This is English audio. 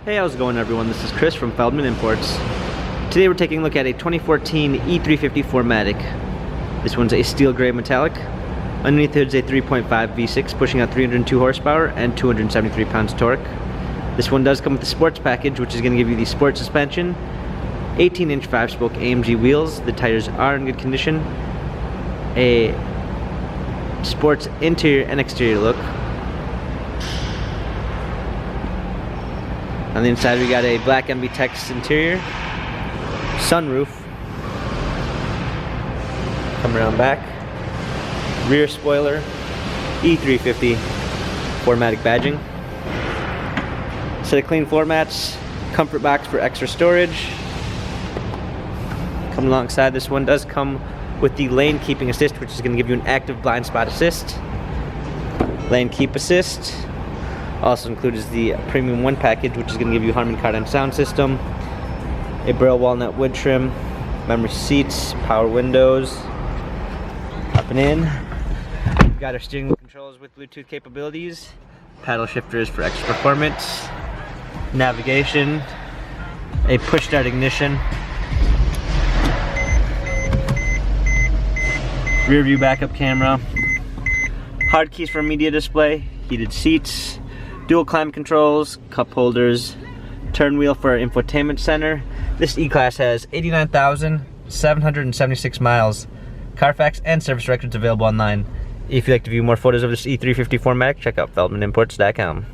Hey, how's it going everyone? This is Chris from Feldmann Imports. Today we're taking a look at a 2014 E350 4MATIC. This one's a steel gray metallic. Underneath the hood is a 3.5 V6 pushing out 302 horsepower and 273 pounds torque. This one does come with the sports package, which is going to give you the sport suspension, 18-inch 5-spoke AMG wheels. The tires are in good condition. A sports interior and exterior look. On the inside we got a black MB Tex interior, sunroof, come around back, rear spoiler, E350 4MATIC badging, set of clean floor mats, comfort box for extra storage. Come alongside, this one does come with the lane keeping assist, which is going to give you an active blind spot assist, lane keep assist. Also included is the Premium 1 package, which is going to give you Harman Kardon sound system, a Braille walnut wood trim, memory seats, power windows. Hopping in, we've got our steering wheel controls with Bluetooth capabilities, paddle shifters for extra performance, navigation, a push start ignition, rear view backup camera, hard keys for a media display, heated seats, dual climate controls, cup holders, turn wheel for our infotainment center. This E-Class has 89,776 miles. Carfax and service records available online. If you'd like to view more photos of this E350 4MATIC, check out feldmanimports.com.